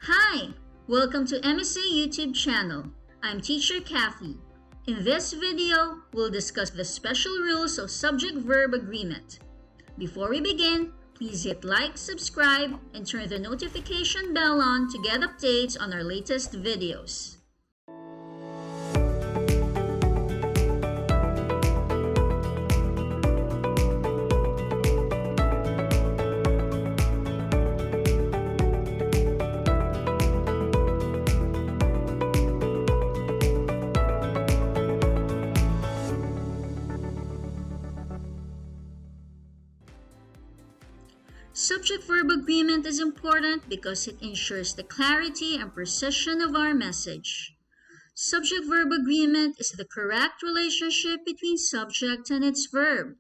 Hi! Welcome to MSA YouTube channel. I'm teacher Kathy. In this video, we'll discuss the special rules of subject-verb agreement. Before we begin, please hit like, subscribe, and turn the notification bell on to get updates on our latest videos. Subject-verb agreement is important because it ensures the clarity and precision of our message. Subject-verb agreement is the correct relationship between subject and its verb.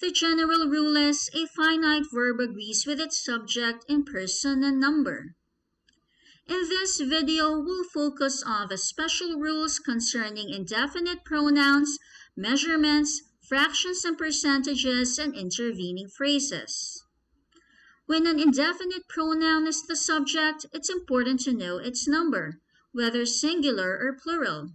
The general rule is a finite verb agrees with its subject in person and number. In this video, we'll focus on the special rules concerning indefinite pronouns, measurements, fractions and percentages, and intervening phrases. When an indefinite pronoun is the subject, it's important to know its number, whether singular or plural.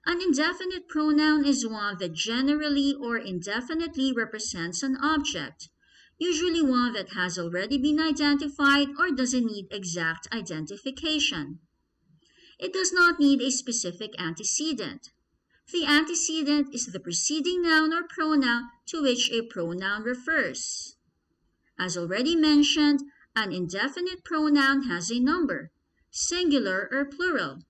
An indefinite pronoun is one that generally or indefinitely represents an object, usually one that has already been identified or doesn't need exact identification. It does not need a specific antecedent. The antecedent is the preceding noun or pronoun to which a pronoun refers. As already mentioned, an indefinite pronoun has a number, singular or plural.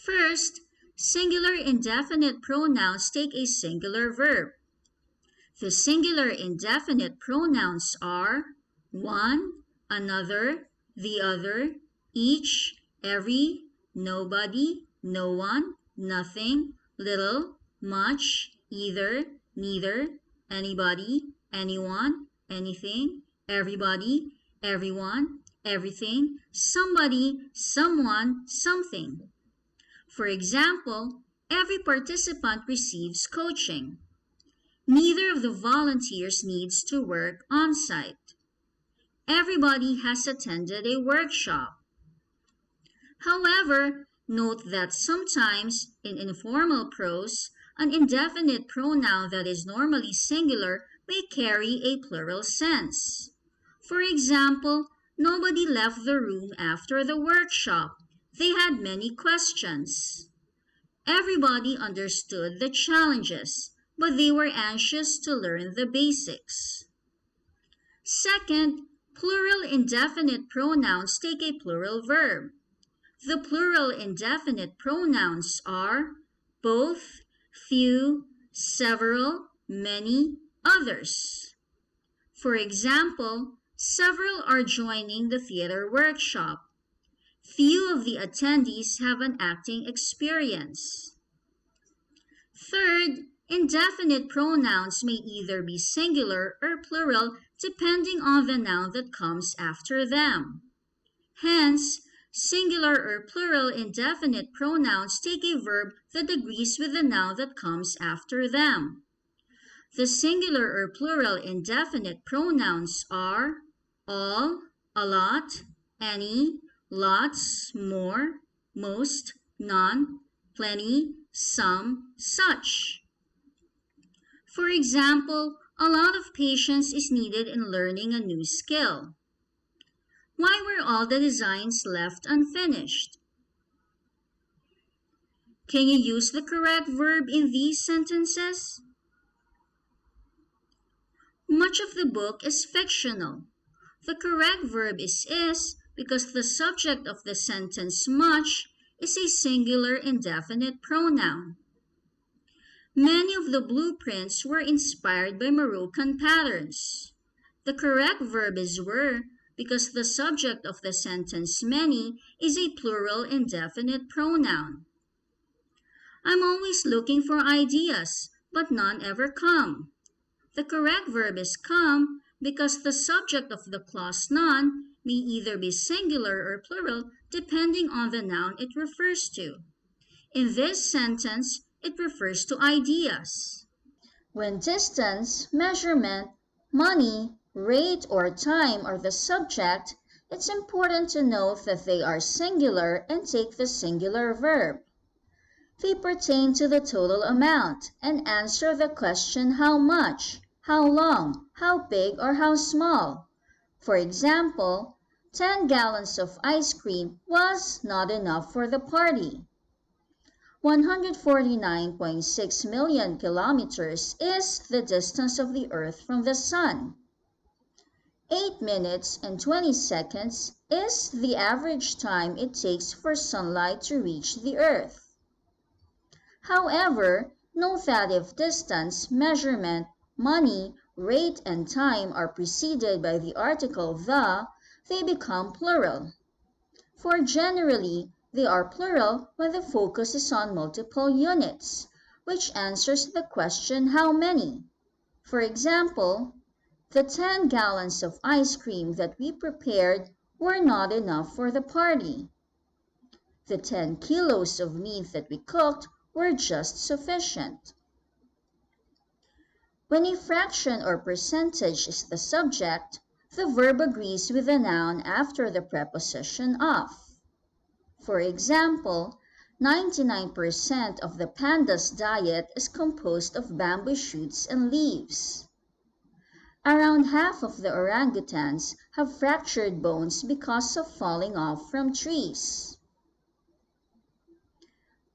First, singular indefinite pronouns take a singular verb. The singular indefinite pronouns are one, another, the other, each, every, nobody, no one, nothing, little, much, either, neither, anybody, anyone, anything, everybody, everyone, everything, somebody, someone, something. For example, every participant receives coaching. Neither of the volunteers needs to work on-site. Everybody has attended a workshop. However, note that sometimes in informal prose, an indefinite pronoun that is normally singular may carry a plural sense. For example, nobody left the room after the workshop. They had many questions. Everybody understood the challenges, but they were anxious to learn the basics. Second, plural indefinite pronouns take a plural verb. The plural indefinite pronouns are both, few, several, many, others. For example, several are joining the theater workshop. Few of the attendees have an acting experience. Third, indefinite pronouns may either be singular or plural depending on the noun that comes after them. Hence, singular or plural indefinite pronouns take a verb that agrees with the noun that comes after them. The singular or plural indefinite pronouns are all, a lot, any, lots, more, most, none, plenty, some, such. For example, a lot of patience is needed in learning a new skill. Why were all the designs left unfinished? Can you use the correct verb in these sentences? Much of the book is fictional. The correct verb is because the subject of the sentence much is a singular indefinite pronoun. Many of the blueprints were inspired by Moroccan patterns. The correct verb is were because the subject of the sentence many is a plural indefinite pronoun. I'm always looking for ideas, but none ever come. The correct verb is come because the subject of the clause none may either be singular or plural depending on the noun it refers to. In this sentence, it refers to ideas. When distance, measurement, money, rate, or time are the subject, It's important to note that they are singular and take the singular verb. They pertain to the total amount and answer the question how much, how long, how big, or how small. For example, 10 gallons of ice cream was not enough for the party. 149.6 million kilometers is the distance of the Earth from the Sun. 8 minutes and 20 seconds is the average time it takes for sunlight to reach the Earth. However, note that if distance, measurement, money, rate, and time are preceded by the article the, they become plural. For generally, they are plural when the focus is on multiple units, which answers the question how many. For example, the 10 gallons of ice cream that we prepared were not enough for the party. The 10 kilos of meat that we cooked were just sufficient. When a fraction or percentage is the subject, the verb agrees with the noun after the preposition of. For example, 99% of the panda's diet is composed of bamboo shoots and leaves. Around half of the orangutans have fractured bones because of falling off from trees.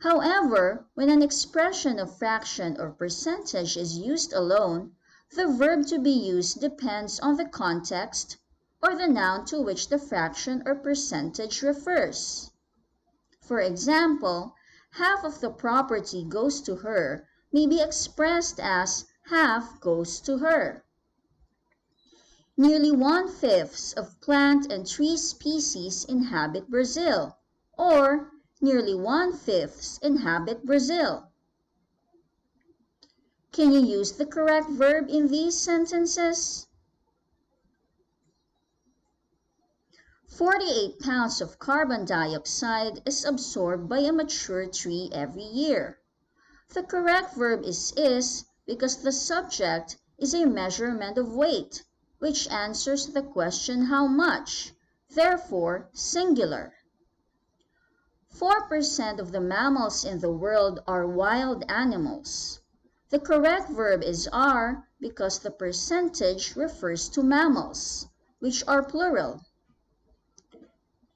However, when an expression of fraction or percentage is used alone, the verb to be used depends on the context or the noun to which the fraction or percentage refers. For example, half of the property goes to her may be expressed as half goes to her. Nearly 1/5 of plant and tree species inhabit Brazil, or nearly 1/5 inhabit Brazil. Can you use the correct verb in these sentences? 48 pounds of carbon dioxide is absorbed by a mature tree every year. The correct verb is because the subject is a measurement of weight, which answers the question how much, therefore singular. 4% of the mammals in the world are wild animals. The correct verb is are because the percentage refers to mammals, which are plural.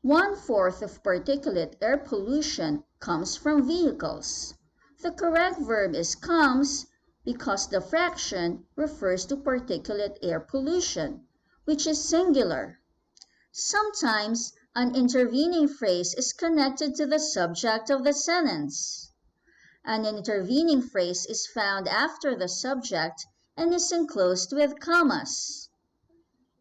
1/4 of particulate air pollution comes from vehicles. The correct verb is comes because the fraction refers to particulate air pollution, which is singular. Sometimes an intervening phrase is connected to the subject of the sentence. An intervening phrase is found after the subject and is enclosed with commas.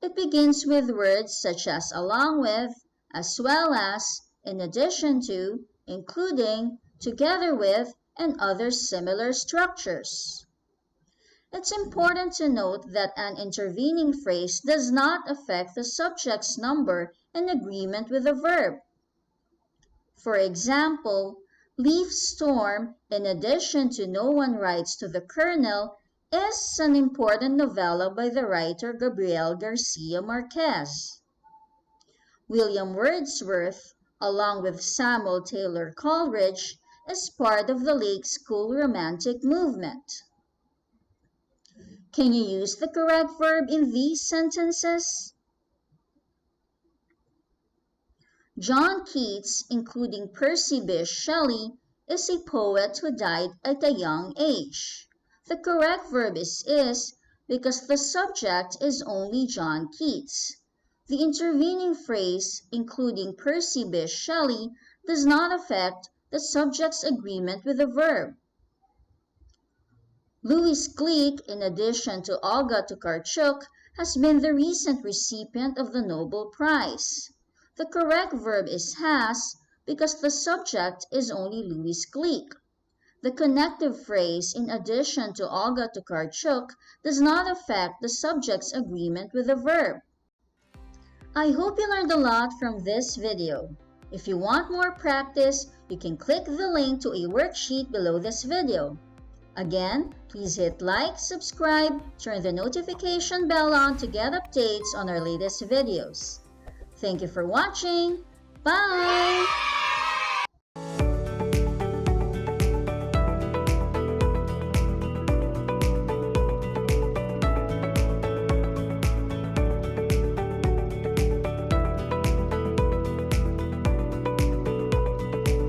It begins with words such as along with, as well as, in addition to, including, together with, and other similar structures. It's important to note that an intervening phrase does not affect the subject's number in agreement with the verb. For example, Leaf Storm, in addition to No One Writes to the Colonel, is an important novella by the writer Gabriel Garcia Marquez. William Wordsworth, along with Samuel Taylor Coleridge, is part of the late school romantic movement. Can you use the correct verb in these sentences? John Keats, including Percy Bysshe Shelley, is a poet who died at a young age. The correct verb is because the subject is only John Keats. The intervening phrase, including Percy Bysshe Shelley, does not affect the subject's agreement with the verb. Louis Gleek, in addition to Olga Tokarczuk, has been the recent recipient of the Nobel Prize. The correct verb is has because the subject is only Louis Gleek. The connective phrase, in addition to Olga Tokarczuk, does not affect the subject's agreement with the verb. I hope you learned a lot from this video. If you want more practice, you can click the link to a worksheet below this video. Again, please hit like, subscribe, turn the notification bell on to get updates on our latest videos. Thank you for watching. Bye!